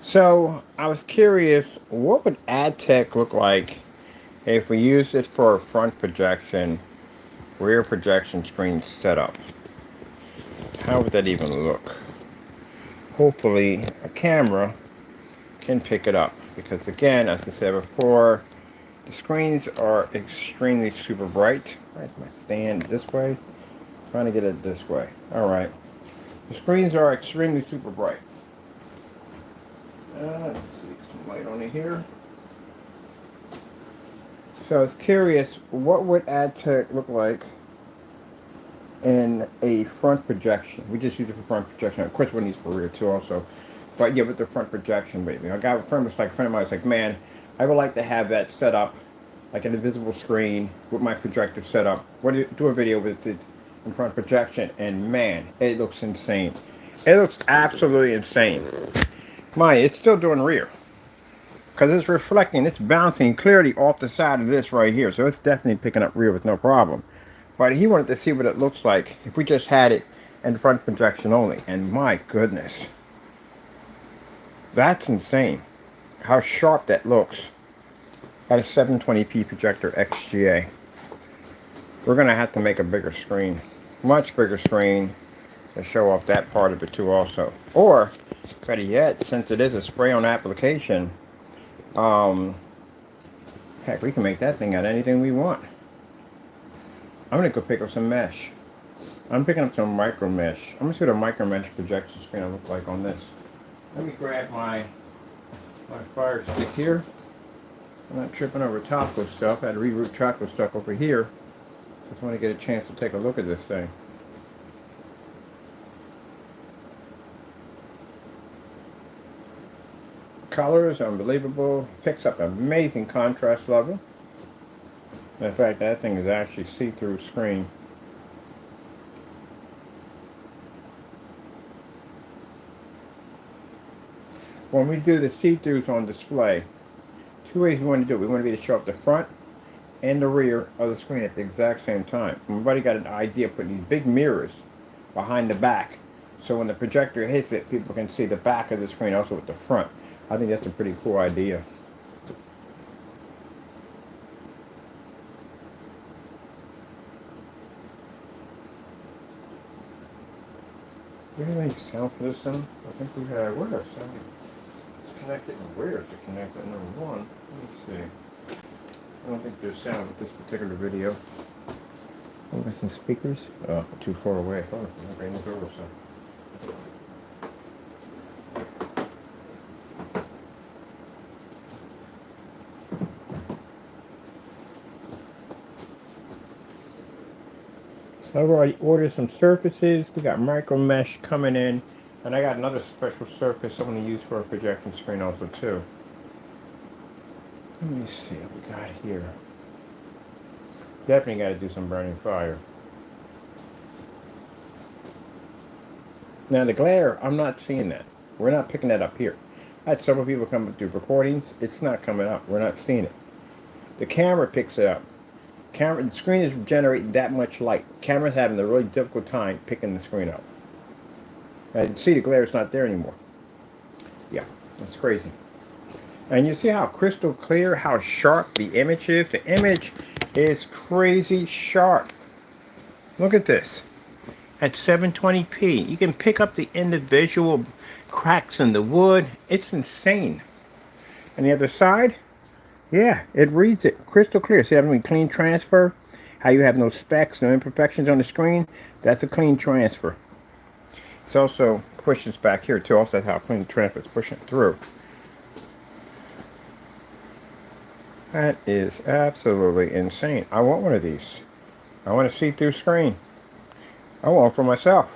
So I was curious, what would AdTech look like if we used it for a front projection, rear projection screen setup? How would that even look? Hopefully a camera can pick it up because again, as I said before, the screens are extremely super bright. Where's my stand? This way? Trying to get it this way. Alright. The screens are extremely super bright. Let's see, some light on it here. So I was curious, what would AdTech look like in a front projection? We just use it for front projection. Of course, we need for rear too, also. But yeah, with the front projection, baby. I got a friend was like, a friend of mine was like, man, I would like to have that set up, like an invisible screen with my projector set up. Do a video with it in front projection, and man, it looks insane. It looks absolutely insane. It's still doing rear. Because it's reflecting, it's bouncing clearly off the side of this right here. So it's definitely picking up rear with no problem. But he wanted to see what it looks like if we just had it in front projection only. And my goodness. That's insane. How sharp that looks. At a 720p projector XGA. We're going to have to make a bigger screen. Much bigger screen to show off that part of it too also. Or, better yet, since it is a spray-on application, heck, we can make that thing out of anything we want. I'm gonna go pick up some mesh. I'm picking up some micro mesh. I'm gonna see what a micro mesh projection screen will look like on this. Let me grab my fire stick here. I'm not tripping over taco stuff. I had to reroute taco stuff over here. Just want to get a chance to take a look at this thing. Colors, unbelievable. Picks up amazing contrast level. In fact, that thing is actually see-through screen. When we do the see-throughs on display, two ways we want to do it. We want to be able to show up the front and the rear of the screen at the exact same time. Everybody got an idea of putting these big mirrors behind the back, so when the projector hits it, people can see the back of the screen also with the front. I think that's a pretty cool idea. Do we have any sound for this thing? I think we have. Where is sound? It's connected. Where is it connected? Number one. Let's see. I don't think there's sound with this particular video. Oh, there's some speakers. Oh, too far away. Oh, I'm bringing it over some. I've already ordered some surfaces. We got micro mesh coming in, and I got another special surface I'm going to use for a projection screen also too. Let me see what we got here. Definitely got to do some burning fire. Now the glare, I'm not seeing that. We're not picking that up here. I had several people come do recordings. It's not coming up. We're not seeing it. The camera picks it up. The screen is generating that much light. Camera's having a really difficult time picking the screen up. And you see the glare is not there anymore. Yeah, that's crazy. And you see how crystal clear, how sharp the image is? The image is crazy sharp. Look at this. At 720p, you can pick up the individual cracks in the wood. It's insane. And the other side, yeah, it reads it crystal clear. See, having clean transfer, how you have no specks, no imperfections on the screen, that's a clean transfer. It's also pushes back here too. Also, that's how clean transfer is pushing through. That is absolutely insane. I want one of these. I want a see-through screen. I want one for myself.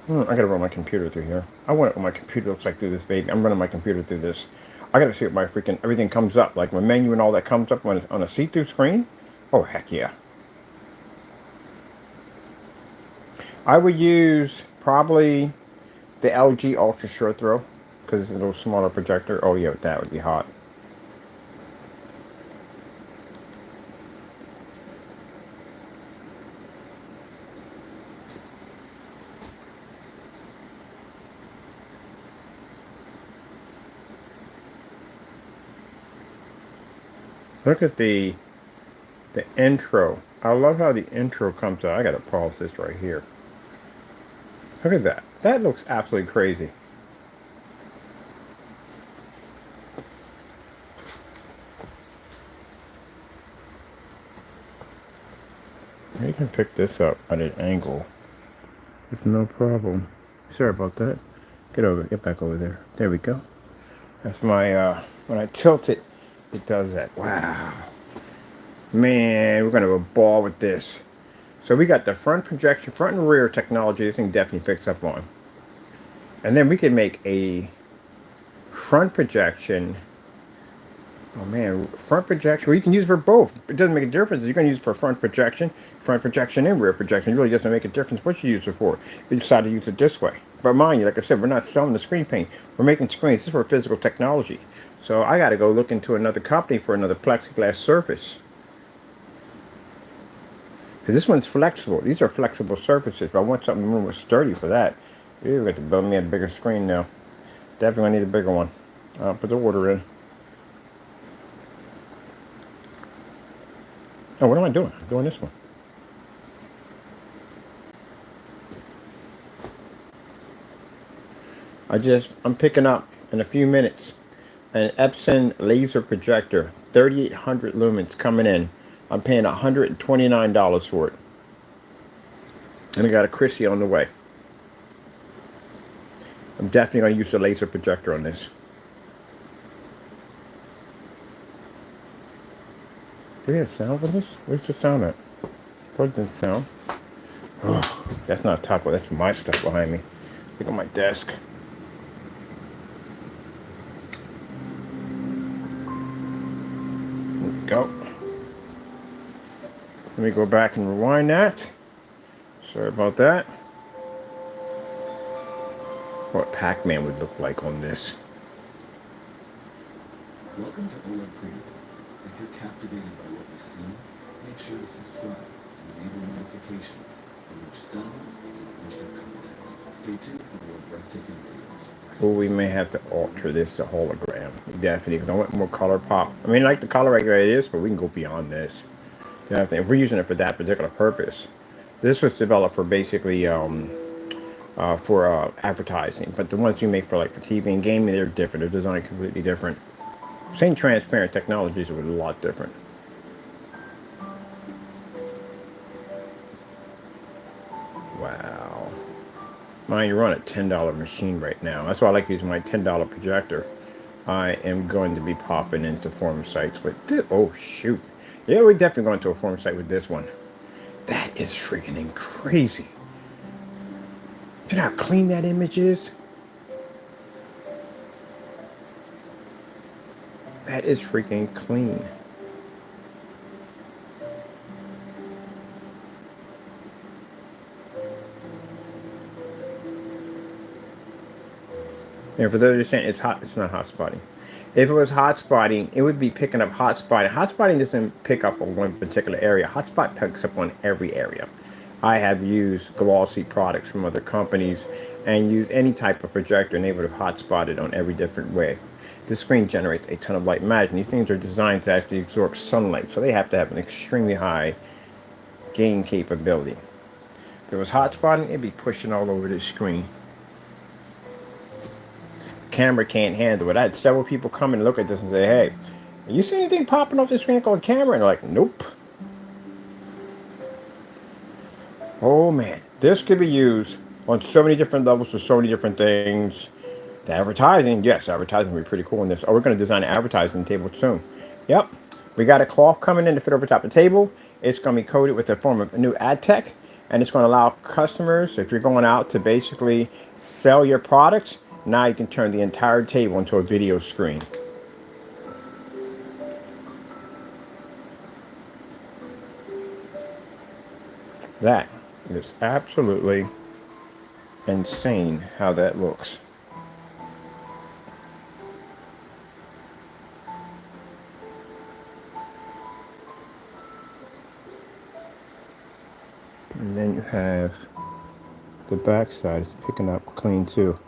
I gotta run my computer through here. I want it when my computer looks like through this, baby. I'm running my computer through this. I gotta see what my freaking everything comes up, like my menu and all that comes up on a see-through screen. Oh heck yeah! I would use probably the LG Ultra Short Throw because it's a little smaller projector. Oh yeah, that would be hot. Look at the intro. I love how the intro comes out. I gotta pause this right here. Look at that. That looks absolutely crazy. You can pick this up at an angle. It's no problem. Sorry about that. Get back over there. There we go. That's my, when I tilt it, it does that. Wow. Man, we're gonna go ball with this. So we got the front projection, front and rear technology. This thing definitely picks up on. And then we can make a front projection. Oh man, front projection. Well, you can use it for both. It doesn't make a difference. You can use it for front projection and rear projection. It really doesn't make a difference what you use it for. You decide to use it this way. But mind you, like I said, we're not selling the screen paint. We're making screens. This is for physical technology. So I got to go look into another company for another plexiglass surface. Because this one's flexible. These are flexible surfaces. But I want something more sturdy for that. We've got to build me a bigger screen now. Definitely need a bigger one. I'll put the order in. Oh, what am I doing? I'm doing this one. I'm picking up in a few minutes an Epson laser projector, 3800 lumens coming in. I'm paying $129 for it. And I got a Chrissy on the way. I'm definitely going to use the laser projector on this. Do we have sound for this? Where's the sound at? Plug this sound. Oh, that's not top. That's my stuff behind me. Look at my desk. There we go. Let me go back and rewind that. Sorry about that. What Pac-Man would look like on this. Welcome to ILEG Premium. If you're captivated by what you see, make sure to subscribe and enable notifications for more stunning and immersive content. Stay tuned for more breathtaking videos. Well, we may have to alter this to hologram. Definitely, because I want more color pop. I mean, I like the color right where it is, but we can go beyond this. Definitely, if we're using it for that particular purpose. This was developed for basically for advertising, but the ones we make for for TV and gaming, they're different. They're designed completely different. Same transparent technologies, but a lot different. Wow. Mind you, we're on a $10 machine right now. That's why I like using my $10 projector. I am going to be popping into forum sites with this. Oh, shoot. Yeah, we're definitely going to a forum site with this one. That is freaking crazy. You know how clean that image is? That is freaking clean. And for those who are saying it's hot, it's not hot spotting. If it was hot spotting, it would be picking up hot spotting. Hot spotting doesn't pick up on one particular area. Hot spot picks up on every area. I have used glossy products from other companies and used any type of projector and able to hot spot it on every different way. This screen generates a ton of light. Imagine these things are designed to actually absorb sunlight, so they have to have an extremely high gain capability. If it was hot spotting, it'd be pushing all over the screen. Camera can't handle it. I had several people come and look at this and say, hey, you see anything popping off the screen called camera? And they're like, nope. Oh man, this could be used on so many different levels for so many different things. The advertising, yes, advertising would be pretty cool in this. Oh, we're going to design an advertising table soon. Yep, we got a cloth coming in to fit over top of the table. It's going to be coated with a form of a new ADTECH, and it's going to allow customers, if you're going out to basically sell your products, now you can turn the entire table into a video screen. That is absolutely insane how that looks. And then you have the back side is picking up clean too.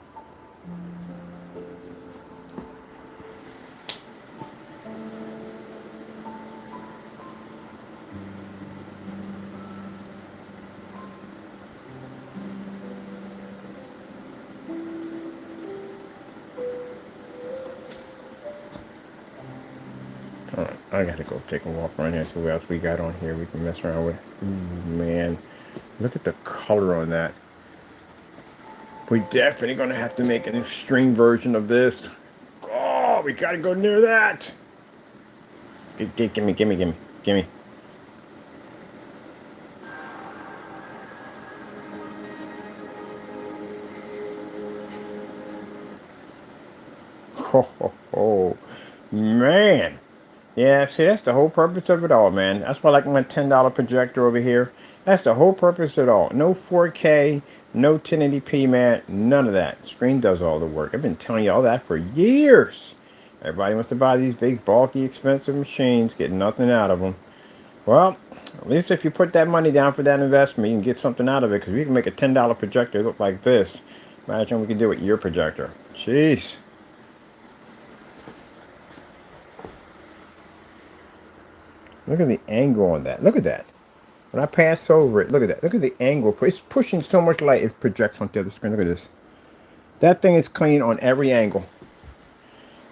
All right, I gotta go take a walk around here and see what else we got on here we can mess around with. Ooh, man, look at the color on that. We're definitely gonna have to make an extreme version of this. Oh, we gotta go near that. Gimme. Oh, man. Yeah, see, that's the whole purpose of it all, man. That's why I like my $10 projector over here. That's the whole purpose of it all. No 4K, no 1080p, man. None of that. Screen does all the work. I've been telling you all that for years. Everybody wants to buy these big, bulky, expensive machines, get nothing out of them. Well, at least if you put that money down for that investment, you can get something out of it, because we can make a $10 projector look like this. Imagine what we can do with your projector. Jeez. Look at the angle on that. Look at that. When I pass over it, look at that. Look at the angle. It's pushing so much light it projects onto the other screen. Look at this. That thing is clean on every angle.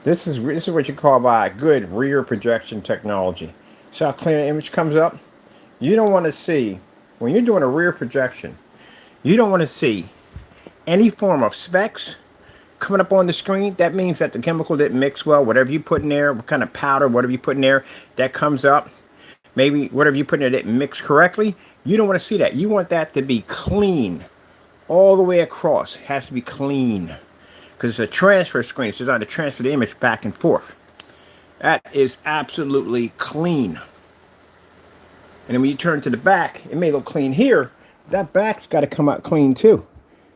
This is what you call by good rear projection technology. See how clean the image comes up? You don't want to see, when you're doing a rear projection, you don't want to see any form of specks coming up on the screen. That means that the chemical didn't mix well. Whatever you put in there, what kind of powder, whatever you put in there, that comes up. Maybe whatever you put in there didn't mix correctly. You don't want to see that. You want that to be clean all the way across. It has to be clean, because it's a transfer screen. It's designed to transfer the image back and forth. That is absolutely clean. And then when you turn to the back, it may look clean here. That back's got to come out clean too.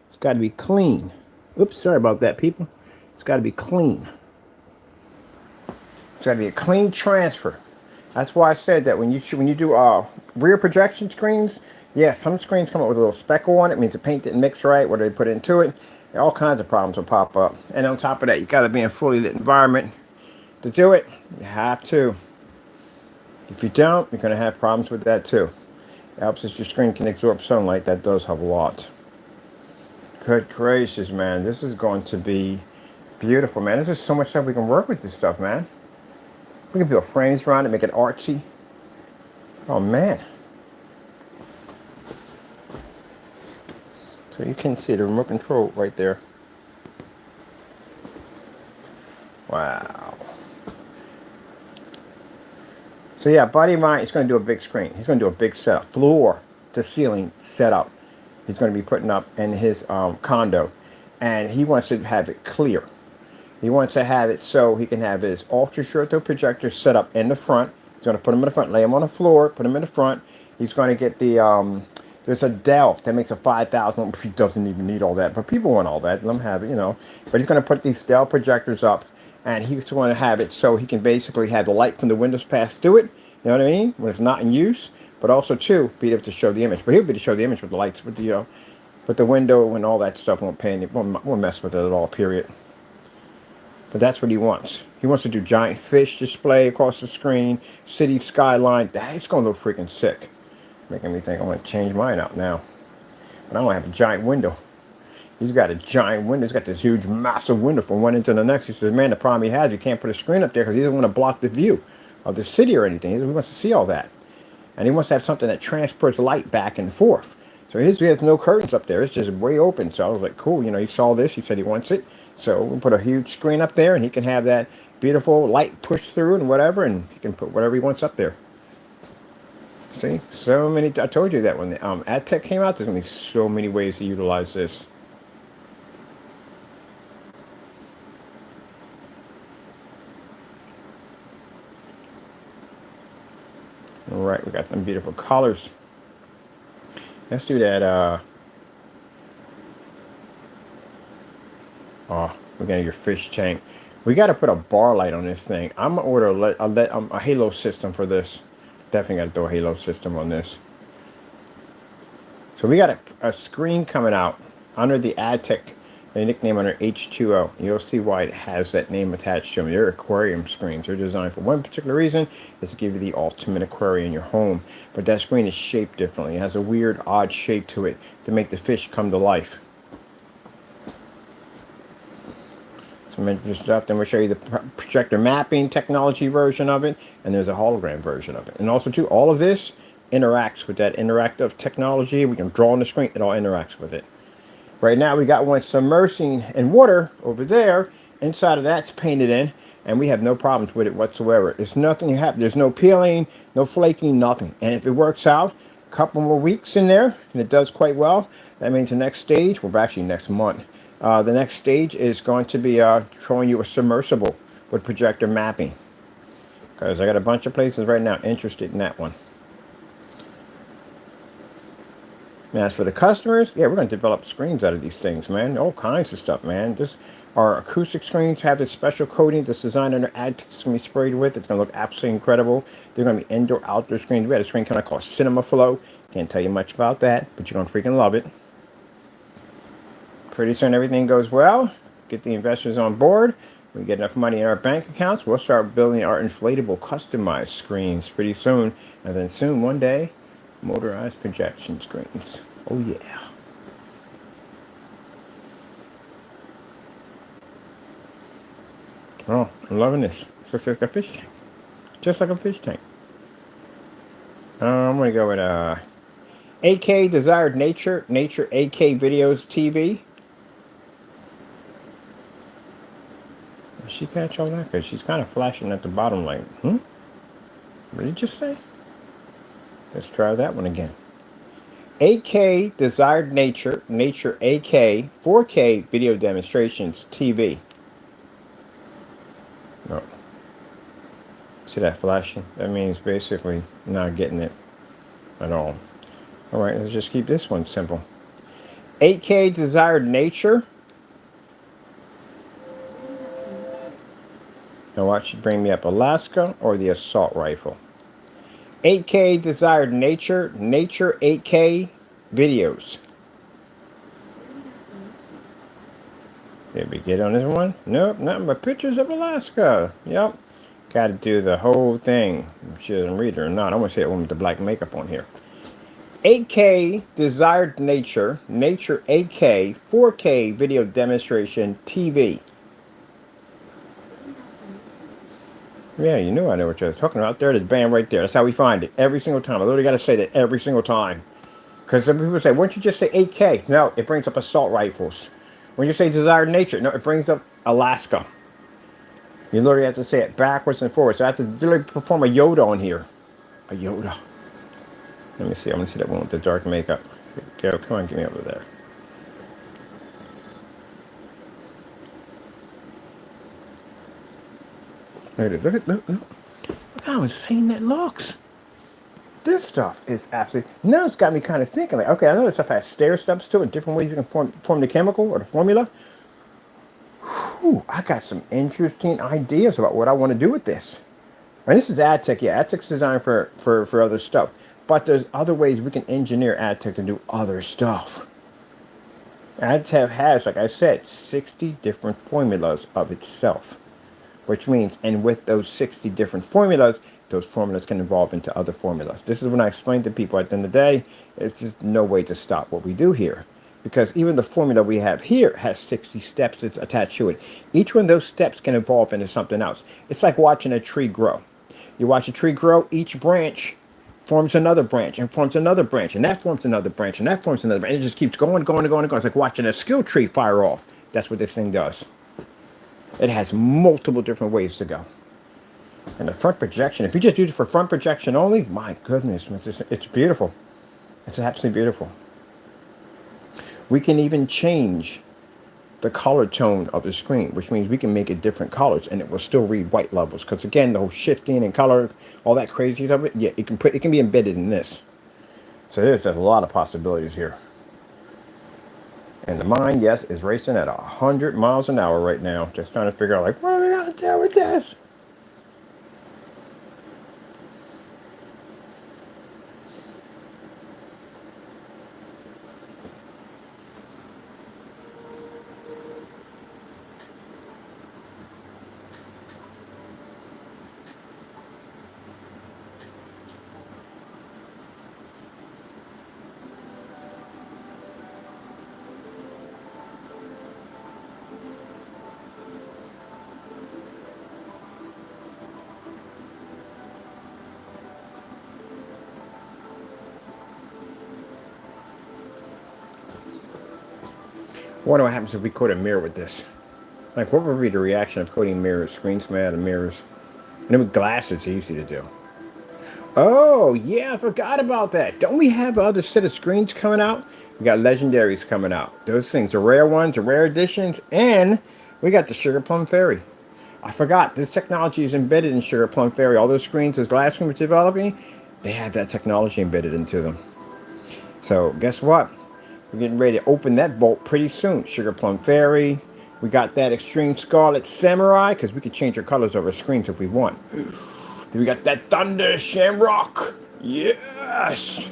It's got to be clean. Oops, sorry about that, people. It's got to be clean. It's got to be a clean transfer. That's why I said that when you do rear projection screens, yeah, some screens come up with a little speckle on it. It means the paint didn't mix right. What they put into it, all kinds of problems will pop up. And on top of that, you got to be in a fully lit environment to do it. You have to. If you don't, you're going to have problems with that too. It helps if your screen can absorb sunlight. That does help a lot. Good gracious, man. This is going to be beautiful, man. There's just so much stuff we can work with this stuff, man. We can build frames around it, make it artsy. Oh, man. So you can see the remote control right there. Wow. So yeah, buddy of mine is going to do a big screen. He's going to do a big setup, floor to ceiling setup. He's going to be putting up in his condo, and he wants to have it clear. He wants to have it so he can have his ultra short throw projector set up in the front. He's going to put them in the front, lay them on the floor, put them in the front. He's going to get the there's a Dell that makes a 5,000. He doesn't even need all that, but people want all that. Let him have it, you know. But he's going to put these Dell projectors up, and he's going to have it so he can basically have the light from the windows pass through it. You know what I mean? When it's not in use, but also too be able to show the image. But he'll be able to show the image with the lights, with the window and all that stuff. Won't mess with it at all. Period. But that's what he wants. He wants to do giant fish display across the screen, city skyline. It's going to look freaking sick. Making me think I want to change mine out now. But I don't have a giant window. He's got a giant window. He's got this huge, massive window from one end to the next. He says, man, the problem he has, you can't put a screen up there because he doesn't want to block the view of the city or anything. He wants to see all that. And he wants to have something that transports light back and forth. So he has no curtains up there. It's just way open. So I was like, cool. You know, he saw this. He said he wants it. So we put a huge screen up there, and he can have that beautiful light push through and whatever, and he can put whatever he wants up there. See, so many. I told you that when the ADTECH came out, there's going to be so many ways to utilize this. All right, we got them beautiful colors. Let's do that. Oh, we're gonna get your fish tank. We got to put a bar light on this thing. I'm gonna order a halo system for this. Definitely got to throw a halo system on this. So we got a screen coming out under the ADTECH, the nickname under H2O. You'll see why it has that name attached to them. They're aquarium screens. They're designed for one particular reason, is to give you the ultimate aquarium in your home. But that screen is shaped differently. It has a weird, odd shape to it to make the fish come to life. some interesting stuff. Then we'll show you the projector mapping technology version of it, and there's a hologram version of it. And also, too, all of this interacts with that interactive technology. We can draw on the screen. It all interacts with it. Right now, we got one submersing in water over there. Inside of that's painted in, and we have no problems with it whatsoever. It's nothing happened. There's no peeling, no flaking, nothing. And if it works out, a couple more weeks in there, and it does quite well, that means the next stage, well, actually next month, the next stage is going to be showing you a submersible with projector mapping. Because I got a bunch of places right now interested in that one. And as for the customers, yeah, we're going to develop screens out of these things, man. All kinds of stuff, man. Just our acoustic screens have this special coating that's designed under ADTECH. It's going to be sprayed with. It's going to look absolutely incredible. They're going to be indoor, outdoor screens. We had a screen kind of called Cinema Flow. Can't tell you much about that, but you're going to freaking love it. Pretty soon everything goes well. Get the investors on board. We get enough money in our bank accounts. We'll start building our inflatable customized screens pretty soon. And then soon, one day, motorized projection screens. Oh yeah. Oh, I'm loving this. It looks like a fish tank. Just like a fish tank. I'm gonna go with AK Desired Nature AK Videos TV. Did she catch all that? Because she's kind of flashing at the bottom like, What did you just say? Let's try that one again. AK Desired Nature AK 4K Video Demonstrations TV. No. See that flashing? That means basically not getting it at all. All right, let's just keep this one simple. 8K Desired Nature. Now watch it bring me up Alaska or the assault rifle. 8K Desired Nature 8K videos. Did we get on this one? Nope, nothing but pictures of Alaska. Yep. Got to do the whole thing. She doesn't read it or not. I want to say it one with the black makeup on here. 8K Desired Nature 8K 4K Video Demonstration TV. Yeah, you knew I know what you're talking about. There it is, bam, right there. That's how we find it every single time. I literally got to say that every single time. Because some people say, why don't you just say 8K? No, it brings up assault rifles. When you say Desired Nature, no, it brings up Alaska. You literally have to say it backwards and forwards. So I have to literally perform a Yoda on here. A Yoda. Let me see. I want to see that one with the dark makeup. Go, come on, get me over there. Look how insane that looks. This stuff is absolutely... Now it's got me kind of thinking, like, okay, I know this stuff has stair steps to it, different ways you can form the chemical or the formula. Whew, I got some interesting ideas about what I want to do with this. And this is ADTECH. Yeah, ADTECH's designed for other stuff. But there's other ways we can engineer ADTECH to do other stuff. ADTECH has, like I said, 60 different formulas of itself. Which means, and with those 60 different formulas, those formulas can evolve into other formulas. This is when I explain to people at the end of the day, it's just no way to stop what we do here. Because even the formula we have here has 60 steps attached to it. Each one of those steps can evolve into something else. It's like watching a tree grow. You watch a tree grow, each branch forms another branch, and forms another branch, and that forms another branch, and that forms another branch. And it just keeps going, going, and going, and going. It's like watching a skill tree fire off. That's what this thing does. It has multiple different ways to go. And the front projection, if you just use it for front projection only, my goodness, it's beautiful. It's absolutely beautiful. We can even change the color tone of the screen, which means we can make it different colors and it will still read white levels. Because again, the whole shifting and color, all that crazy of it, yeah, it can be embedded in this. So there's a lot of possibilities here. And the mind, yes, is racing at 100 miles an hour right now. Just trying to figure out, like, what are we going to do with this? I wonder what happens if we coat a mirror with this. Like, what would be the reaction of coating mirrors, screens mad and mirrors? And then with glass, it's easy to do. Oh, yeah, I forgot about that. Don't we have other set of screens coming out? We got legendaries coming out. Those things, the rare ones, the rare editions, and we got the Sugar Plum Fairy. I forgot, this technology is embedded in Sugar Plum Fairy. All those screens, those glass screens we're developing, they have that technology embedded into them. So, guess what? We're getting ready to open that vault pretty soon. Sugar Plum Fairy. We got that Extreme Scarlet Samurai, because we can change our colors of our screens if we want. Then we got that Thunder Shamrock. Yes!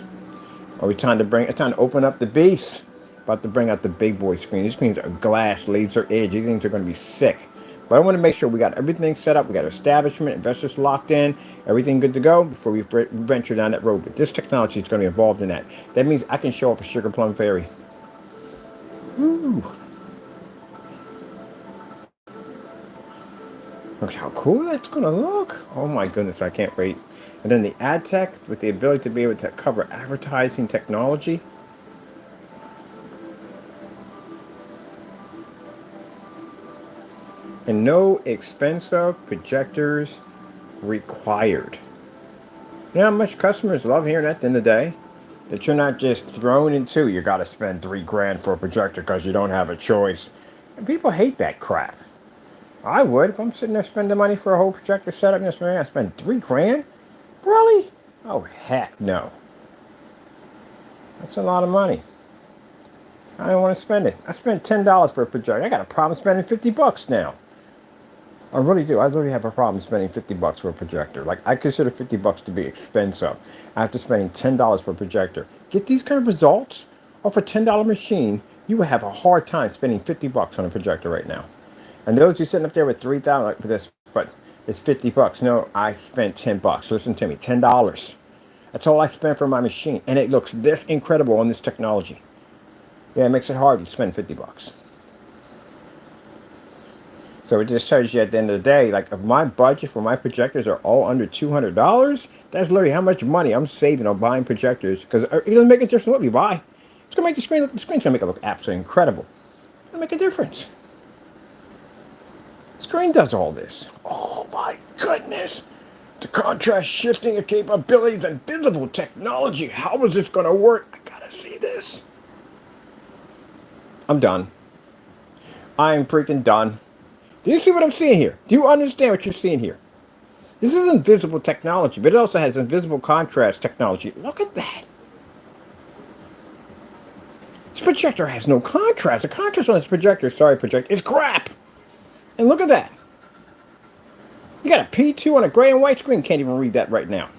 Are we trying to open up the beast? About to bring out the big boy screen. These screens are glass, laser edge. These things are going to be sick. But I want to make sure we got everything set up. We got our establishment, investors locked in, everything good to go before we venture down that road. But this technology is going to be involved in that. That means I can show off a Sugar Plum Fairy. Woo! Look how cool that's going to look. Oh my goodness, I can't wait. And then the ADTECH with the ability to be able to cover advertising technology. And no expensive projectors required. You know how much customers love hearing at the end of the day? That you're not just thrown into, you got to spend $3,000 for a projector because you don't have a choice. And people hate that crap. I would. If I'm sitting there spending money for a whole projector setup, and I spend $3,000? Really? Oh, heck no. That's a lot of money. I don't want to spend it. I spent $10 for a projector. I got a problem spending $50 now. I really do. I literally have a problem spending $50 for a projector. Like, I consider $50 to be expensive. After spending $10 for a projector. Get these kind of results off a $10 machine, you will have a hard time spending $50 on a projector right now. And those who are sitting up there with $3,000, like for this, but it's $50. No, I spent $10. Listen to me, $10. That's all I spent for my machine. And it looks this incredible on this technology. Yeah, it makes it hard to spend $50. So it just tells you at the end of the day, like if my budget for my projectors are all under $200, that's literally how much money I'm saving on buying projectors. Because it doesn't make a difference what we buy. It's going to make the screen look, the screen's going to make it look absolutely incredible. It'll make a difference. The screen does all this. Oh my goodness. The contrast shifting capabilities and visible technology. How is this going to work? I got to see this. I'm done. I'm freaking done. Do you see what I'm seeing here? Do you understand what you're seeing here? This is invisible technology, but it also has invisible contrast technology. Look at that. This projector has no contrast. The contrast on this projector, sorry projector, is crap. And look at that. You got a P2 on a gray and white screen. Can't even read that right now.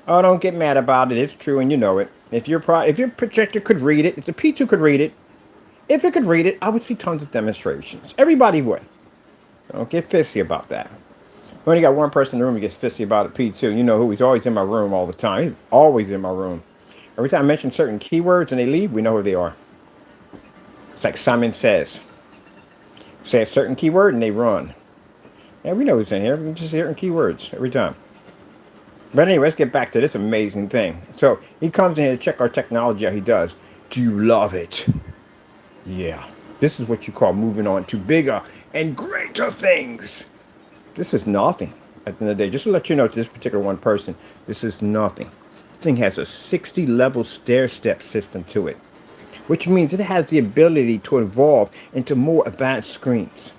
Oh, don't get mad about it. It's true and you know it. If your projector could read it, if the P2 could read it, if it could read it, I would see tons of demonstrations. Everybody would. Don't get fissy about that. We only got one person in the room who gets fissy about a P2. You know who? He's always in my room all the time. He's always in my room. Every time I mention certain keywords and they leave, we know who they are. It's like Simon Says. Say a certain keyword and they run. Yeah, we know who's in here. We can just hear keywords every time. But anyway, let's get back to this amazing thing. So he comes in here to check our technology out. He does. Do you love it? Yeah. This is what you call moving on to bigger and greater things. This is nothing at the end of the day. Just to let you know, to this particular one person, this is nothing. The thing has a 60-level stair-step system to it, which means it has the ability to evolve into more advanced screens.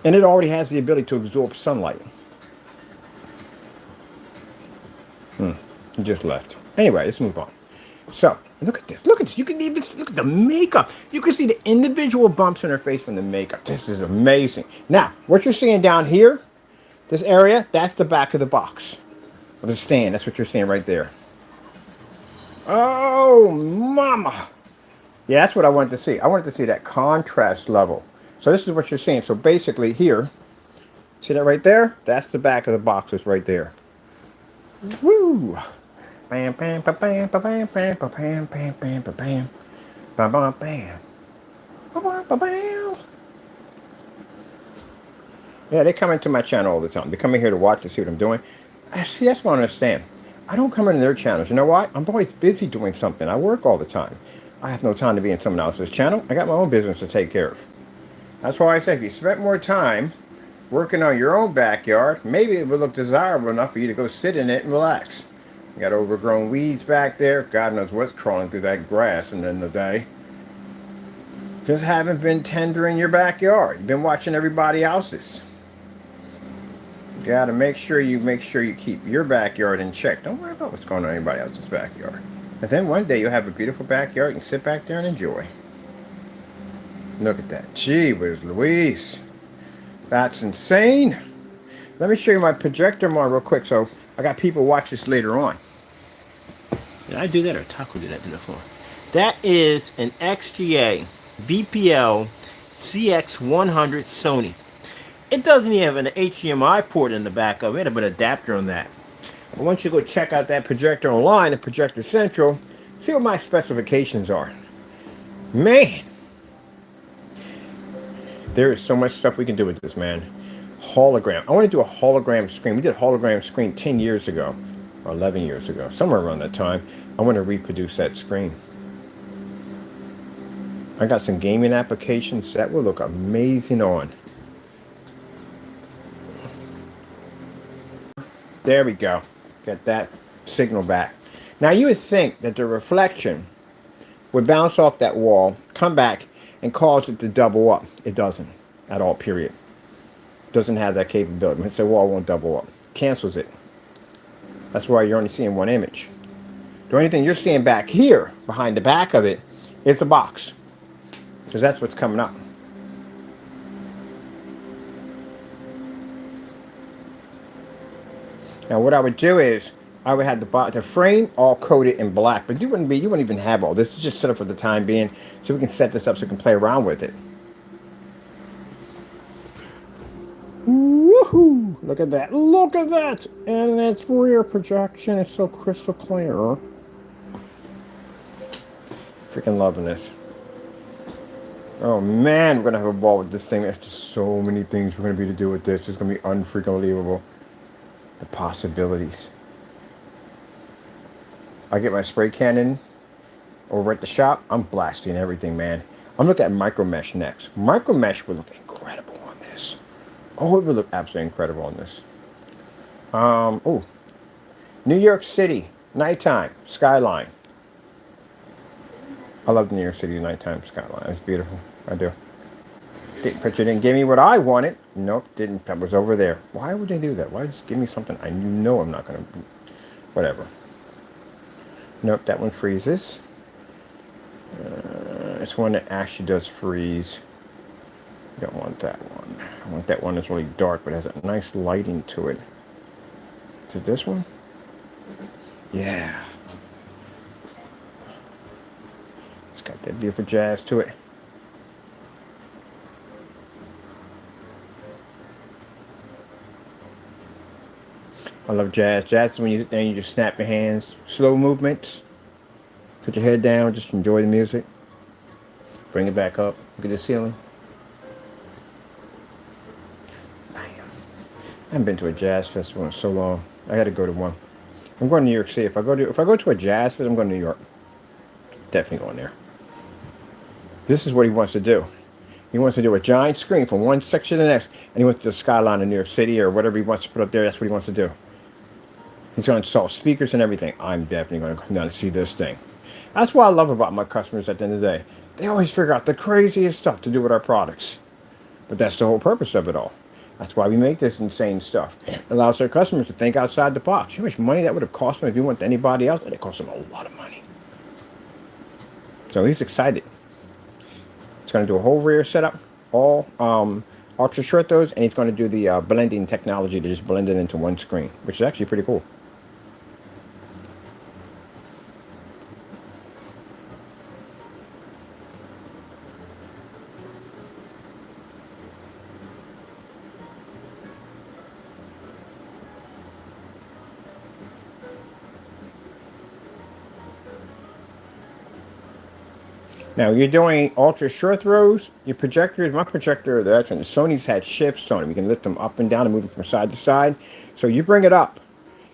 And it already has the ability to absorb sunlight. He just left. Anyway, let's move on. So, look at this. Look at this. You can even look at the makeup. You can see the individual bumps in her face from the makeup. This is amazing. Now, what you're seeing down here, this area, that's the back of the box. Or the stand. That's what you're seeing right there. Oh, mama. Yeah, that's what I wanted to see. I wanted to see that contrast level. So this is what you're seeing. So basically here, see that right there? That's the back of the boxes right there. Woo! Bam, bam, bam, bam, bam, bam, bam, bam, bam, bam, bam, bam, bam, bam, bam, bam, bam. Yeah, they come into my channel all the time. They come in here to watch and see what I'm doing. See, that's what I understand. I don't come into their channels. You know why? I'm always busy doing something. I work all the time. I have no time to be in someone else's channel. I got my own business to take care of. That's why I say if you spent more time working on your own backyard, maybe it would look desirable enough for you to go sit in it and relax. You got overgrown weeds back there. God knows what's crawling through that grass in the end of the day. Just haven't been tendering your backyard. You've been watching everybody else's. You got to make sure you keep your backyard in check. Don't worry about what's going on in anybody else's backyard. And then one day you'll have a beautiful backyard. You can sit back there and enjoy. Look at that. Gee whiz Louise. That's insane. Let me show you my projector more real quick. So I got people watch this later on. Did I do that or Taco did that to the phone? That is an XGA VPL CX100 Sony. It doesn't even have an HDMI port in the back of it, but an adapter on that. But once you go check out that projector online at Projector Central, see what my specifications are. Man, there is so much stuff we can do with this, man. Hologram. I want to do a hologram screen. We did a hologram screen 10 years ago, or 11 years ago, somewhere around that time. I want to reproduce that screen. I got some gaming applications that will look amazing on. There we go. Get that signal back. Now you would think that the reflection would bounce off that wall, come back, and cause it to double up. It doesn't at all, period. Doesn't have that capability. It's a wall won't double up. Cancels it. That's why you're only seeing one image. The only thing you're seeing back here, behind the back of it, is a box. Because that's what's coming up. Now what I would do is I would have the frame all coated in black, but you wouldn't even have all this. It's just set up for the time being, so we can set this up so we can play around with it. Woohoo! Look at that! Look at that! And it's rear projection. It's so crystal clear. Freaking loving this. Oh man, we're gonna have a ball with this thing. There's just so many things we're gonna be able to do with this. It's gonna be unfreaking believable. The possibilities. I get my spray cannon over at the shop. I'm blasting everything, man. I'm looking at micro mesh next. Micro mesh would look incredible on this. Oh, it would look absolutely incredible on this. Oh, New York City nighttime skyline. I love the New York City nighttime skyline. It's beautiful. I do. But you didn't give me what I wanted. Nope, didn't. That was over there. Why would they do that? Why just give me something I know I'm not going to... Whatever. Nope, that one freezes. It's one that actually does freeze. You don't want that one. I want that one that's really dark, but has a nice lighting to it. Is it this one? Yeah. It's got that beautiful jazz to it. I love jazz. Jazz is when you sit there and you just snap your hands. Slow movements. Put your head down. Just enjoy the music. Bring it back up. Look at the ceiling. Bam. I haven't been to a jazz festival in so long. I got to go to one. I'm going to New York City. If I go to a jazz festival, I'm going to New York. Definitely going there. This is what he wants to do. He wants to do a giant screen from one section to the next, and he wants to do the skyline of New York City or whatever he wants to put up there. That's what he wants to do. He's going to install speakers and everything. I'm definitely going to come down and see this thing. That's what I love about my customers at the end of the day. They always figure out the craziest stuff to do with our products. But that's the whole purpose of it all. That's why we make this insane stuff. It allows our customers to think outside the box. You know how much money that would have cost them if you went to anybody else? It cost them a lot of money. So he's excited. He's going to do a whole rear setup, all ultra short throws, and he's going to do the blending technology to just blend it into one screen, which is actually pretty cool. Now, you're doing ultra short throws, your projectors, my projector, the Sony's had shifts on it. We can lift them up and down and move them from side to side. So you bring it up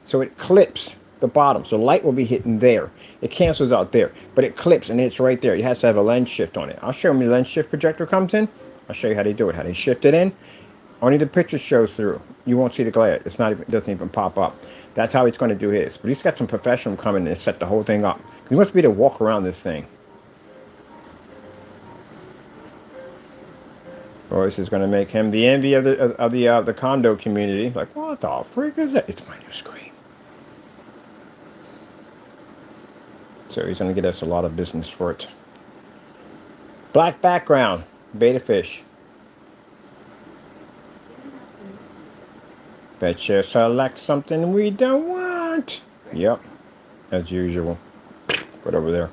so it clips the bottom. So light will be hitting there. It cancels out there, but it clips and it's right there. It has to have a lens shift on it. I'll show you when the lens shift projector comes in. I'll show you how they do it, how they shift it in. Only the picture shows through. You won't see the glare. It's not even, it doesn't even pop up. That's how he's going to do his. But he's got some professional coming and set the whole thing up. He wants to be able to walk around this thing. Or this is going to make him the envy of the condo community. Like, what the freak is that? It's my new screen. So he's going to get us a lot of business for it. Black background, beta fish. Bet you select something we don't want. Yep, as usual. Put over there.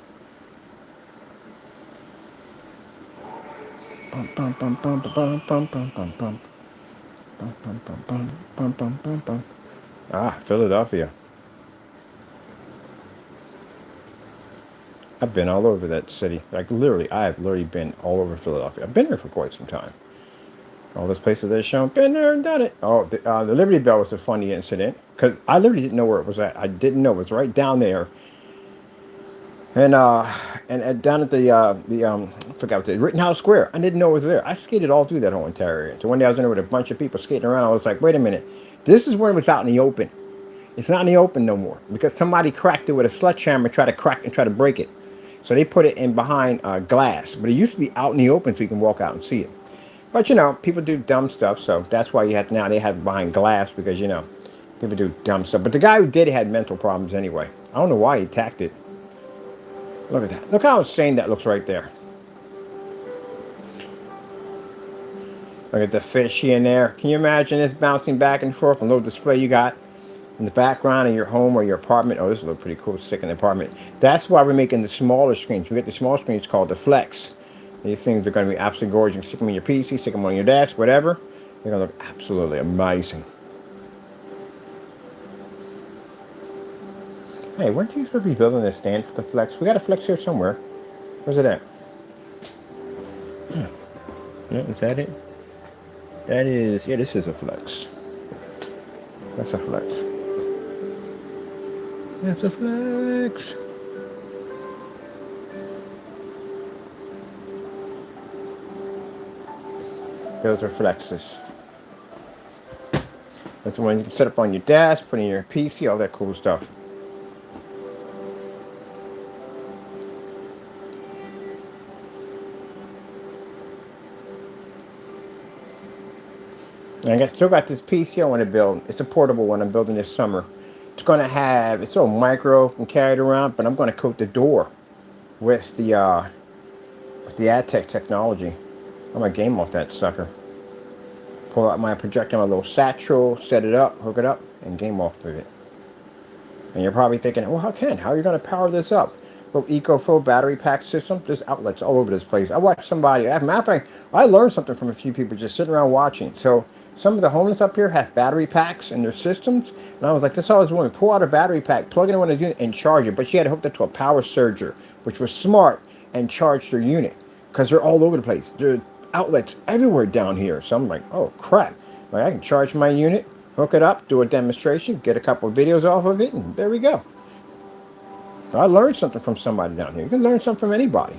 Bum, bum, bum, bum, bum, bum, bum, bum, bum. Bum, bum, bum, bum, bum, bum, bum, bum. Ah, Philadelphia. I've been all over that city. Like literally, I've literally been all over Philadelphia. I've been here for quite some time. All those places they've shown, been there and done it. Oh, the Liberty Bell was a funny incident because I literally didn't know where it was at. I didn't know it was right down there. And down at I forgot what the Rittenhouse Square. I didn't know it was there. I skated all through that whole entire area. So one day I was in there with a bunch of people skating around. I was like, wait a minute, this is when it was out in the open. It's not in the open no more because somebody cracked it with a sledgehammer, try to break it. So they put it in behind glass, but it used to be out in the open so you can walk out and see it. But you know, people do dumb stuff, so that's why they have it behind glass because you know, people do dumb stuff. But the guy who did it had mental problems anyway. I don't know why he attacked it. Look at that. Look how insane that looks right there. Look at the fish here and there. Can you imagine this bouncing back and forth? A little display you got in the background in your home or your apartment. Oh, this will look pretty cool. Stick in the apartment. That's why we're making the smaller screens. We get the small screens called the Flex. These things are going to be absolutely gorgeous. Stick them on your PC, stick them on your desk, whatever. They're going to look absolutely amazing. Hey, weren't you supposed to be building a stand for the Flex? We got a Flex here somewhere. Where's it at? Yeah, is that it? That is, yeah, this is a Flex. That's a Flex. That's a Flex. Those are Flexes. That's the one you can set up on your desk, put in your PC, all that cool stuff. And I still got this PC I want to build. It's a portable one I'm building this summer. It's going to have, it's so micro and carry it around, but I'm going to coat the door with the ADTECH technology. I'm going to game off that sucker. Pull out my projector, my little satchel, set it up, hook it up, and game off with it. And you're probably thinking, well, how are you going to power this up? Little EcoFlow battery pack system. There's outlets all over this place. I watched somebody, as a matter of fact, I learned something from a few people just sitting around watching. So some of the homeless up here have battery packs in their systems. And I was like, that's all I was doing. Pull out a battery pack, plug it in one of the unit, and charge it. But she had it hooked up to a power surger, which was smart, and charged her unit. Because they're all over the place. There are outlets everywhere down here. So I'm like, oh, crap. Like, I can charge my unit, hook it up, do a demonstration, get a couple of videos off of it, and there we go. I learned something from somebody down here. You can learn something from anybody.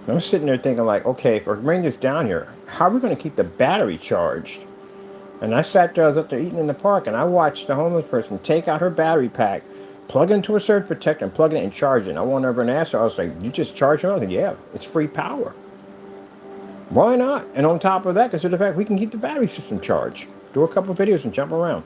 I'm sitting there thinking like, okay, if I bring this down here, how are we going to keep the battery charged? And I sat there, I was up there eating in the park, and I watched the homeless person take out her battery pack, plug it into a surge protector, and plug it in and charge it. And I went over and asked her, I was like, you just charge it? I was like, yeah, it's free power. Why not? And on top of that, consider the fact we can keep the battery system charged. Do a couple of videos and jump around.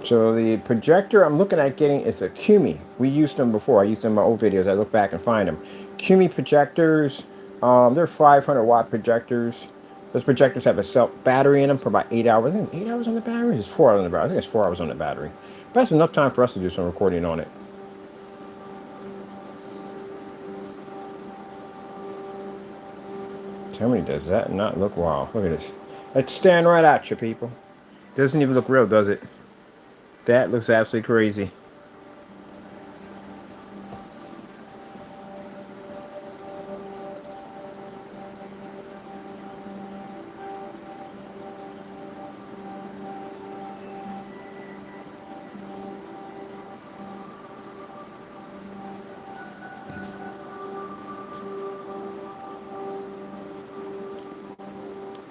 So the projector I'm looking at getting is a Cumi. We used them before. I used them in my old videos. I look back and find them. Cumi projectors. They're 500 watt projectors. Those projectors have a cell battery in them for about 8 hours. I think it's 8 hours on the battery. It's 4 hours on the battery. I think it's 4 hours on the battery. But that's enough time for us to do some recording on it. Tell me, does that not look wow? Look at this. It's staring right at you, people. Doesn't even look real, does it? That looks absolutely crazy.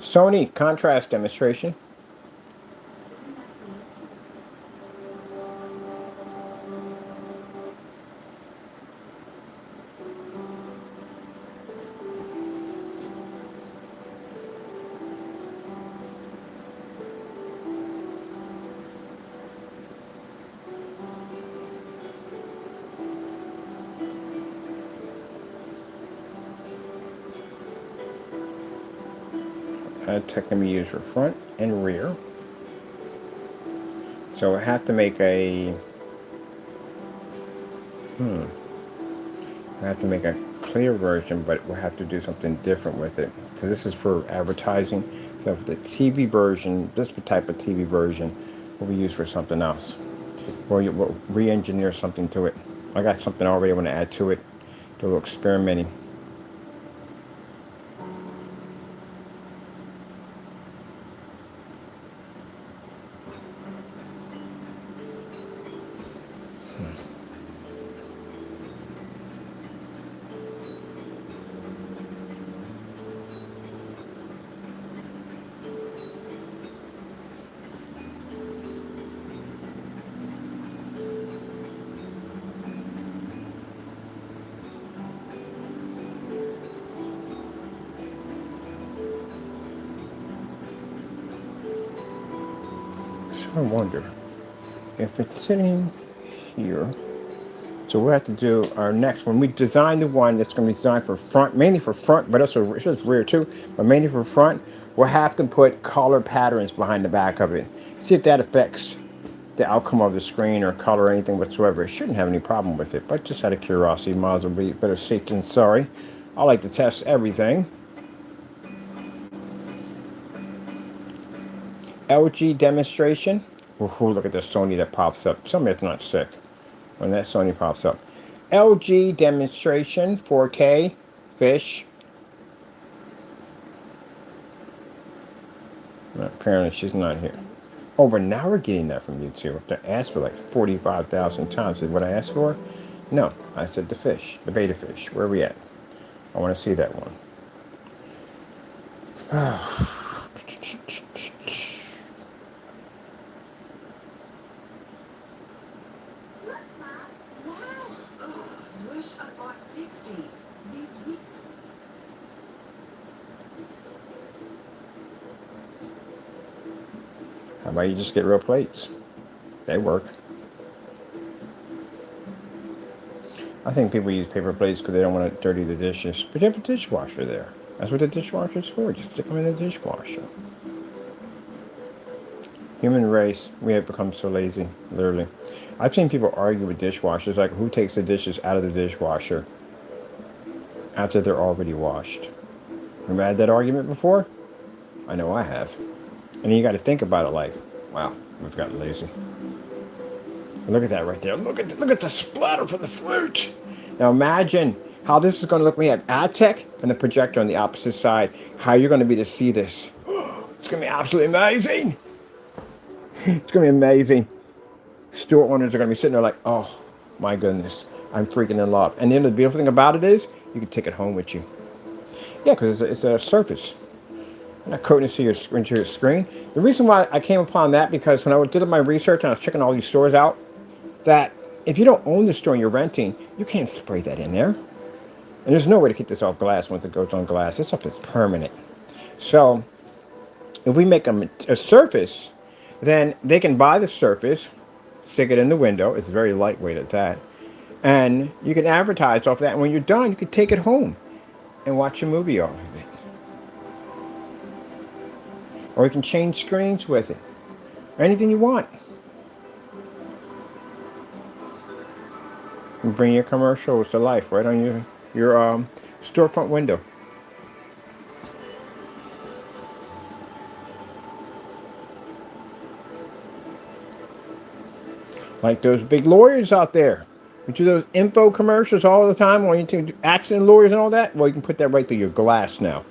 Sony contrast demonstration. ADTECH can be used for front and rear. So I have to make a I have to make a clear version, but we'll have to do something different with it because this is for advertising. So for the TV version, this type of TV version will be used for something else. Or we'll re-engineer something to it. I got something already I want to add to it. Do a little experimenting. I wonder if it's sitting here. So we'll have to do our next one. We designed the one that's going to be designed for front, mainly for front, but also it says rear too, but mainly for front. We'll have to put color patterns behind the back of it. See if that affects the outcome of the screen or color or anything whatsoever. It shouldn't have any problem with it, but just out of curiosity, might as well be better safe than sorry. I like to test everything. LG demonstration. Ooh, look at the Sony that pops up. Somebody's not sick when that Sony pops up. LG demonstration, 4K, fish. Apparently she's not here. Oh, but now we're getting that from YouTube. I asked for like 45,000 times. Is what I asked for? No, I said the fish, the beta fish. Where are we at? I want to see that one. How about you just get real plates? They work. I think people use paper plates because they don't want to dirty the dishes. But you have a dishwasher there. That's what the dishwasher is for. Just stick them in the dishwasher. Human race, we have become so lazy, literally. I've seen people argue with dishwashers, like who takes the dishes out of the dishwasher after they're already washed. Have you had that argument before? I know I have. And you got to think about it like, wow, we've gotten lazy. Look at that right there. Look at the splatter from the fruit. Now imagine how this is going to look when you have ADTECH and the projector on the opposite side. How you're going to be to see this. It's going to be absolutely amazing. It's going to be amazing. Store owners are going to be sitting there like, oh my goodness, I'm freaking in love. And then the beautiful thing about it is you can take it home with you. Yeah, because it's a surface. I'm not coating into your screen. The reason why I came upon that, because when I did my research and I was checking all these stores out, that if you don't own the store and you're renting, you can't spray that in there. And there's no way to keep this off glass once it goes on glass. This stuff is permanent. So if we make a surface, then they can buy the surface, stick it in the window. It's very lightweight at that. And you can advertise off that. And when you're done, you can take it home and watch a movie off of it. Or you can change screens with it. Anything you want. And bring your commercials to life right on your storefront window. Like those big lawyers out there. You do those info commercials all the time when you do accident lawyers and all that. Well, you can put that right through your glass now.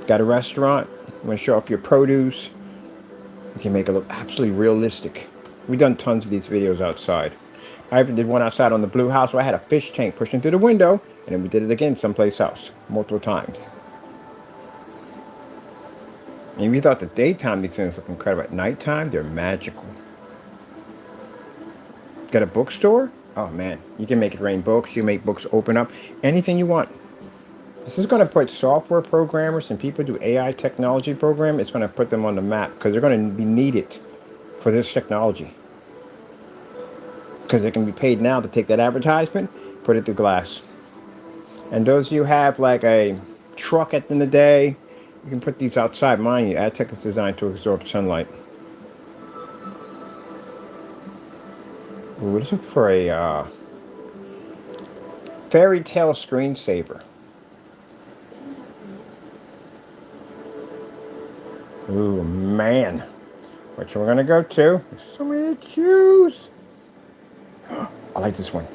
Got a restaurant. You want to show off your produce. You can make it look absolutely realistic. We've done tons of these videos outside. I even did one outside on the Blue House where I had a fish tank pushing through the window. And then we did it again someplace else. Multiple times. And if you thought the daytime these things look incredible, at nighttime they're magical. Got a bookstore? Oh man, you can make it rain books. You make books open up. Anything you want. This is going to put software programmers and people who do AI technology program. It's going to put them on the map because they're going to be needed for this technology. Because they can be paid now to take that advertisement, put it through glass. And those of you who have like a truck at the end of the day, you can put these outside. Mind you, ADTECH is designed to absorb sunlight. Ooh, let's look for a fairy tale screensaver. Ooh, man. Which we're going to go to. There's so many to choose. I like this one.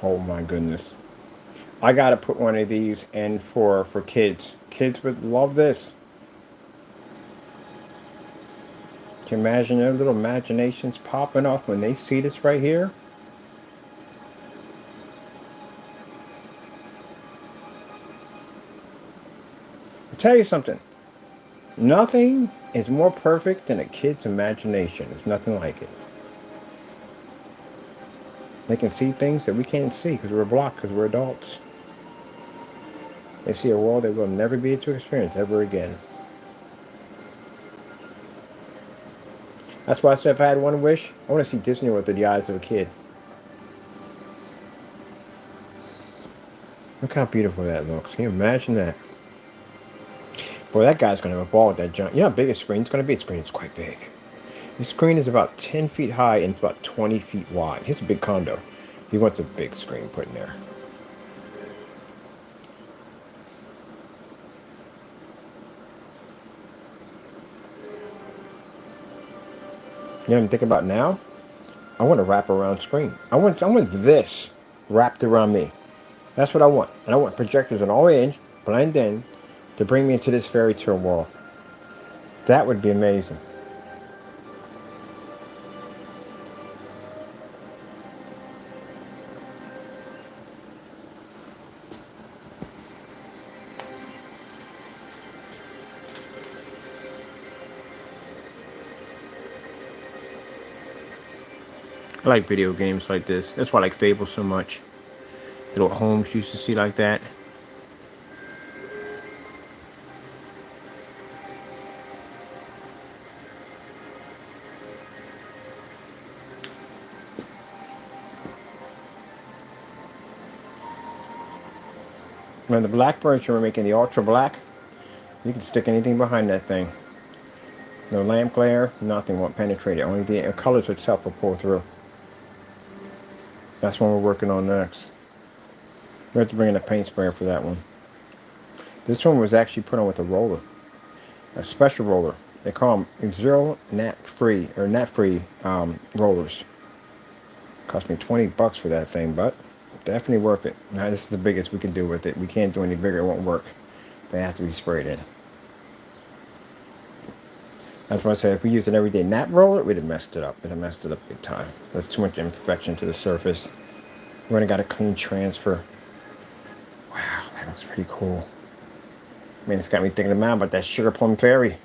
Oh my goodness. I got to put one of these in for kids. Kids would love this. Can you imagine their little imaginations popping off when they see this right here? I'll tell you something. Nothing is more perfect than a kid's imagination. There's nothing like it. They can see things that we can't see because we're blocked, because we're adults. They see a world they will never be able to experience ever again. That's why I said if I had one wish, I want to see Disney World through the eyes of a kid. Look how beautiful that looks. Can you imagine that? Boy, that guy's going to have a ball with that junk. You know how big a screen's going to be? The screen is quite big. The screen is about 10 feet high and it's about 20 feet wide. He's a big condo. He wants a big screen put in there. You know what I'm thinking about now? I want a wraparound screen. I want this wrapped around me. That's what I want. And I want projectors on all ends, blend in, to bring me into this fairy tale world. That would be amazing. I like video games like this. That's why I like Fable so much. Little homes you used to see like that. When the black furniture we're making, the ultra black, you can stick anything behind that thing. No lamp glare, nothing won't penetrate it. Only the colors itself will pull through. That's what we're working on next. We have to bring in a paint sprayer for that one. This one was actually put on with a roller, a special roller. They call them zero gnat free or gnat free rollers. Cost me $20 for that thing, but definitely worth it. Now this is the biggest we can do with it. We can't do any bigger; it won't work. They have to be sprayed in. That's why I say if we use an everyday gnat roller, we'd have messed it up. We'd have messed it up big time. There's too much imperfection to the surface. We only got a clean transfer. Wow, that looks pretty cool. I mean, it's got me thinking about that sugar plum fairy.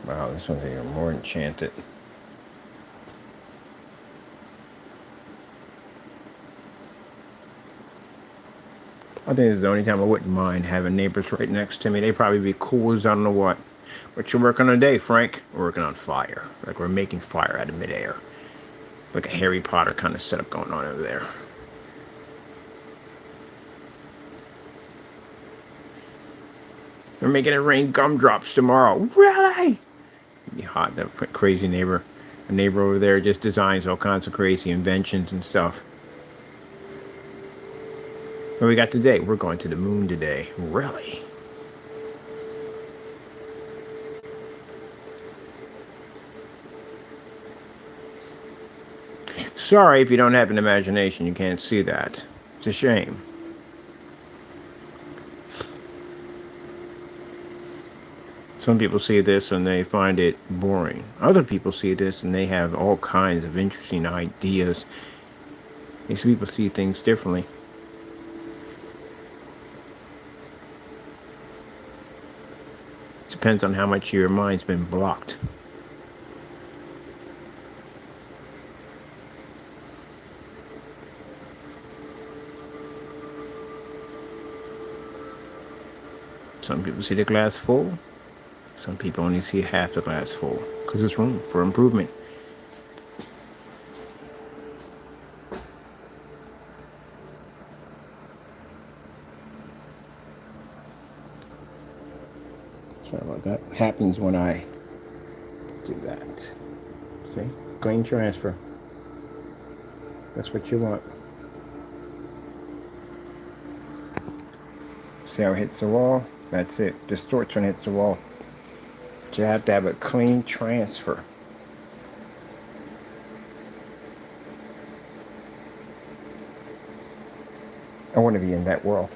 Wow, this one's even more enchanted. I think this is the only time I wouldn't mind having neighbors right next to me. They'd probably be cool as I don't know what. What you working on today, Frank? We're working on fire. Like we're making fire out of midair. Like a Harry Potter kind of setup going on over there. We're making it rain gumdrops tomorrow. Really? It'd be hot. That crazy neighbor. A neighbor over there just designs all kinds of crazy inventions and stuff. What we got today? We're going to the moon today. Really? Sorry if you don't have an imagination, you can't see that. It's a shame. Some people see this and they find it boring. Other people see this and they have all kinds of interesting ideas. These people see things differently. It depends on how much your mind's been blocked. Some people see the glass full. Some people only see half the glass full because there's room for improvement. Sorry about that. Happens when I do that. See? Clean transfer. That's what you want. See how it hits the wall? That's it. Distorts when it hits the wall. You have to have a clean transfer. I want to be in that world.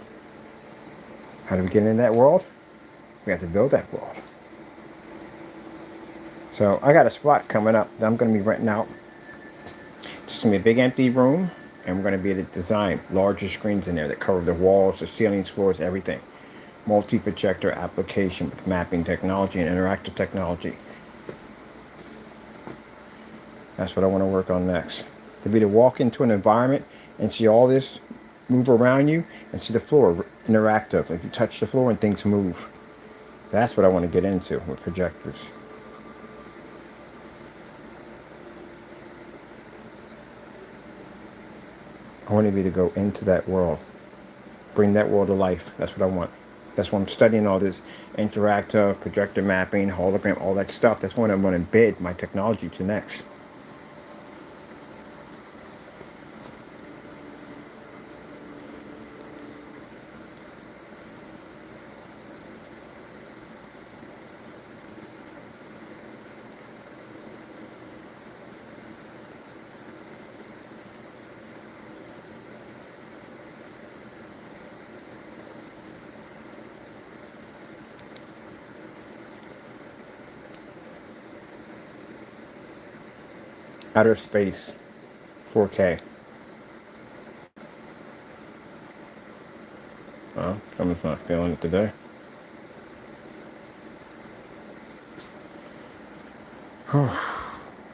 How do we get in that world? We have to build that world. So I got a spot coming up that I'm going to be renting out. It's going to be a big empty room, and we're going to be able to design larger screens in there that cover the walls, the ceilings, floors, everything. Multi-projector application with mapping technology and interactive technology. That's what I want to work on next. To be to walk into an environment and see all this move around you and see the floor interactive. Like you touch the floor and things move. That's what I want to get into with projectors. I want to be to go into that world. Bring that world to life. That's what I want. That's why I'm studying all this interactive, projector mapping, hologram, all that stuff. That's what I'm going to embed my technology to next. Outer space, 4K. Well, someone's not feeling it today.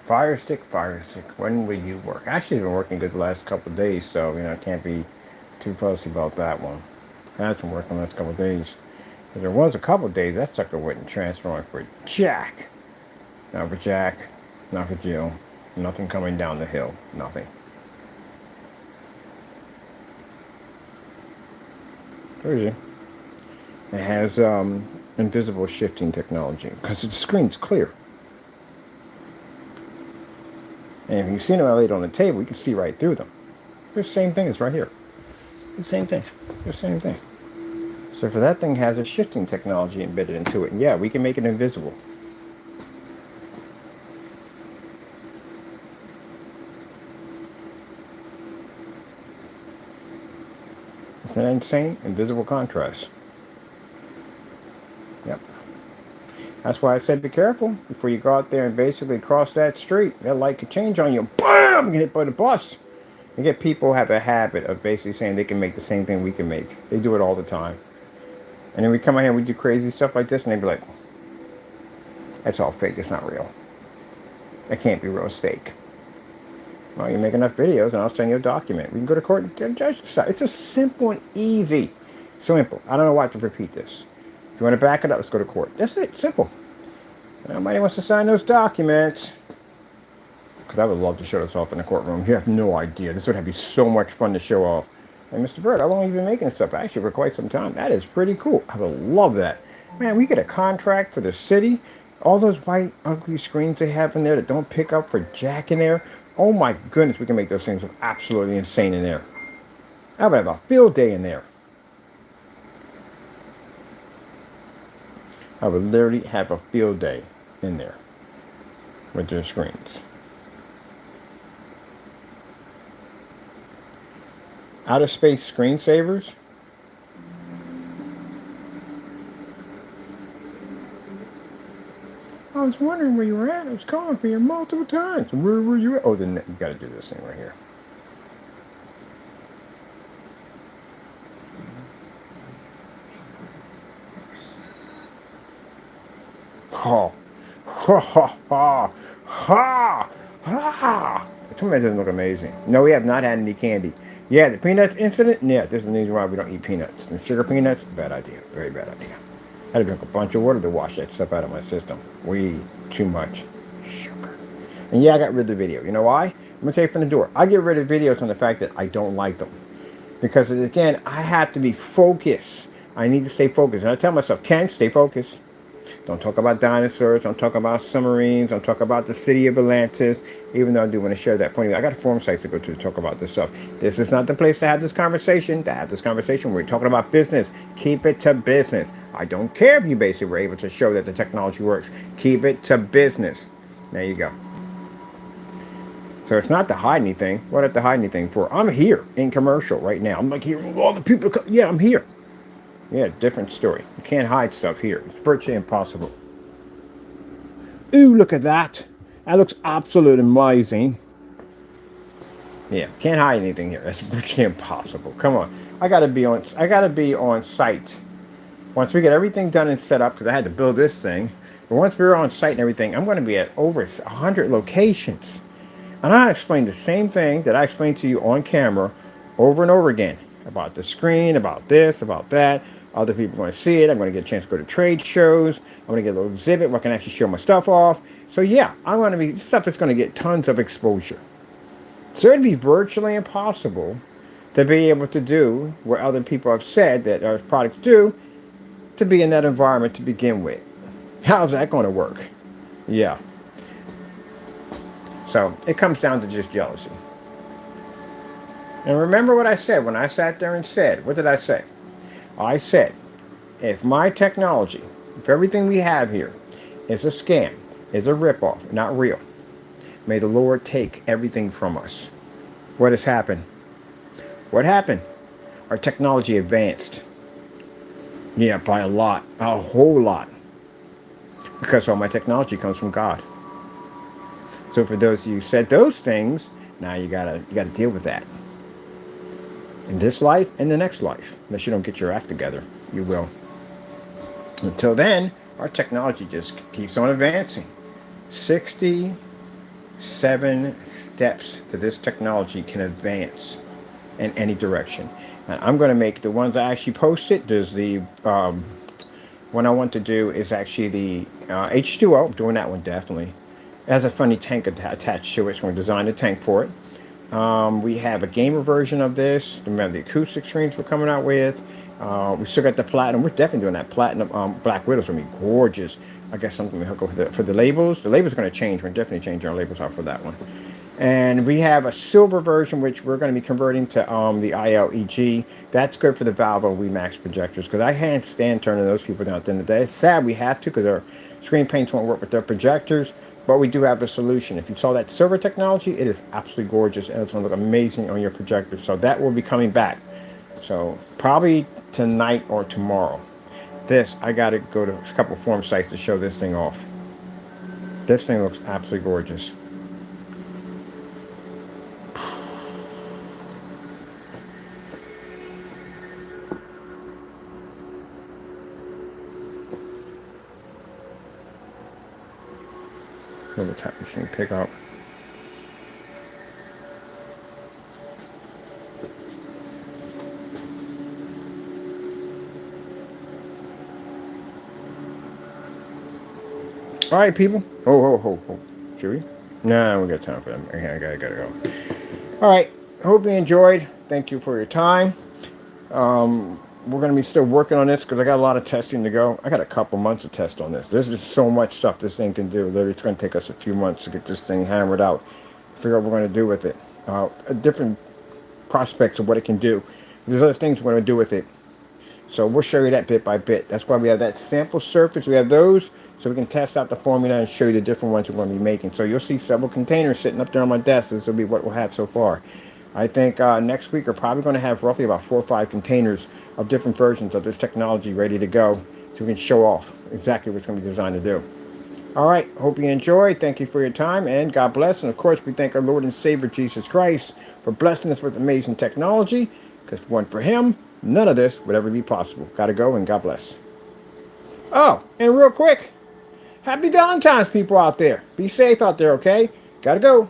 Fire stick. When will you work? Actually, it's been working good the last couple of days, so I can't be too fussy about that one. That's been working the last couple of days. But there was a couple of days that sucker wouldn't transfer on for Jack. Not for Jack, not for Jill. Nothing coming down the hill. Nothing. Where is it? It has invisible shifting technology because the screen's clear. And if you've seen them laid on the table, you can see right through them. The same thing as right here. The same thing. The same thing. So for that thing has a shifting technology embedded into it. And yeah, we can make it invisible. Isn't that insane? Invisible contrast. Yep. That's why I said be careful before you go out there and basically cross that street. That light could change on you. BAM! Get hit by the bus. You get people have a habit of basically saying they can make the same thing we can make. They do it all the time. And then we come out here and we do crazy stuff like this and they be like, that's all fake. It's not real. That can't be real. It's fake. Well, you make enough videos and I'll send you a document. We can go to court and judge the stuff. It's just simple and easy. Simple. I don't know why to repeat this. If you want to back it up, let's go to court. That's it. Simple. Nobody wants to sign those documents. Because I would love to show this off in the courtroom. You have no idea. This would be so much fun to show off. Hey, Mr. Bird, how long have you been making this stuff? Actually, for quite some time. That is pretty cool. I would love that. Man, we get a contract for the city. All those white, ugly screens they have in there that don't pick up for jack in there. Oh my goodness, we can make those things look absolutely insane in there. I would have a field day in there. I would literally have a field day in there with their screens. Outer space screensavers. I was wondering where you were at. I was calling for you multiple times. Where were you at? Oh, then you got to do this thing right here. Ha, ha, ha, ha, ha, ha. Tell me that doesn't look amazing. No, we have not had any candy. Yeah, the peanuts incident. Yeah, this is the reason why we don't eat peanuts. And sugar peanuts, bad idea. Very bad idea. I had to drink a bunch of water to wash that stuff out of my system. Way too much sugar. And yeah, I got rid of the video. You know why? I'm gonna tell you from the door. I get rid of videos on the fact that I don't like them. Because again, I have to be focused. I need to stay focused. And I tell myself, Ken, stay focused. Don't talk about dinosaurs. Don't talk about submarines. Don't talk about the city of Atlantis. Even though I do want to share that point. I got a forum site to go to talk about this stuff. This is not the place to have this conversation. We're talking about business. Keep it to business. I don't care if you basically were able to show that the technology works. Keep it to business. There you go. So it's not to hide anything. What to hide anything for? I'm here in commercial right now. I'm like hearing all the people. Yeah, I'm here. Yeah, different story. You can't hide stuff here. It's virtually impossible. Ooh, look at that. That looks absolutely amazing. Yeah, can't hide anything here. That's virtually impossible. Come on. I gotta be on site. Once we get everything done and set up, because I had to build this thing. But once we're on site and everything, I'm gonna be at over 100 locations. And I explained the same thing that I explained to you on camera over and over again. About the screen, about this, about that. Other people are going to see it. I'm going to get a chance to go to trade shows. I'm going to get a little exhibit where I can actually show my stuff off. So yeah, I'm going to be stuff that's going to get tons of exposure. So it'd be virtually impossible to be able to do what other people have said that our products do, to be in that environment to begin with. How's that going to work? Yeah. So it comes down to just jealousy. And remember what I said when I sat there and said, what did I say? I said, if my technology, if everything we have here is a scam, is a ripoff, not real, may the Lord take everything from us. What has happened? What happened? Our technology advanced. Yeah, by a lot, a whole lot. Because all my technology comes from God. So for those of you who said those things, now you gotta deal with that. In this life and the next life. Unless you don't get your act together, you will. Until then, our technology just keeps on advancing. 67 steps that this technology can advance in any direction. And I'm going to make the ones I actually posted. There's the one I want to do is actually the H2O. I'm doing that one definitely. It has a funny tank attached to it, so we're going to design a tank for it. We have a gamer version of this. Remember the acoustic screens we're coming out with. We still got the platinum. We're definitely doing that platinum. Black Widow's going to be gorgeous. I guess something we hook up for the labels. The labels are going to change. We're definitely changing our labels out for that one. And we have a silver version, which we're going to be converting to the ILEG. That's good for the Valve and WeMax projectors, because I can't stand turning those people down at the end of the day. It's sad we have to, because our screen paints won't work with their projectors. But we do have a solution. If you saw that silver technology, it is absolutely gorgeous, and it's going to look amazing on your projector. So that will be coming back. So probably tonight or tomorrow. This, I got to go to a couple forum sites to show this thing off. This thing looks absolutely gorgeous. Little type machine pick up. All right, people. Oh. Should we? No, we got time for them. Okay, I gotta go. All right. Hope you enjoyed. Thank you for your time. We're going to be still working on this because I got a lot of testing to go. I got a couple months of test on this. There's just so much stuff this thing can do. Literally, it's going to take us a few months to get this thing hammered out, figure out what we're going to do with it. Different prospects of what it can do. There's other things we're going to do with it. So we'll show you that bit by bit. That's why we have that sample surface. We have those so we can test out the formula and show you the different ones we're going to be making. So you'll see several containers sitting up there on my desk. This will be what we'll have so far. I think next week we're probably going to have roughly about 4 or 5 containers of different versions of this technology ready to go, so we can show off exactly what it's going to be designed to do. All right, hope you enjoyed. Thank you for your time, and God bless. And of course, we thank our Lord and Savior Jesus Christ for blessing us with amazing technology, because if it weren't for him, none of this would ever be possible. Gotta go, and God bless. Oh, and real quick, happy Valentine's, people out there. Be safe out there, okay? Gotta go.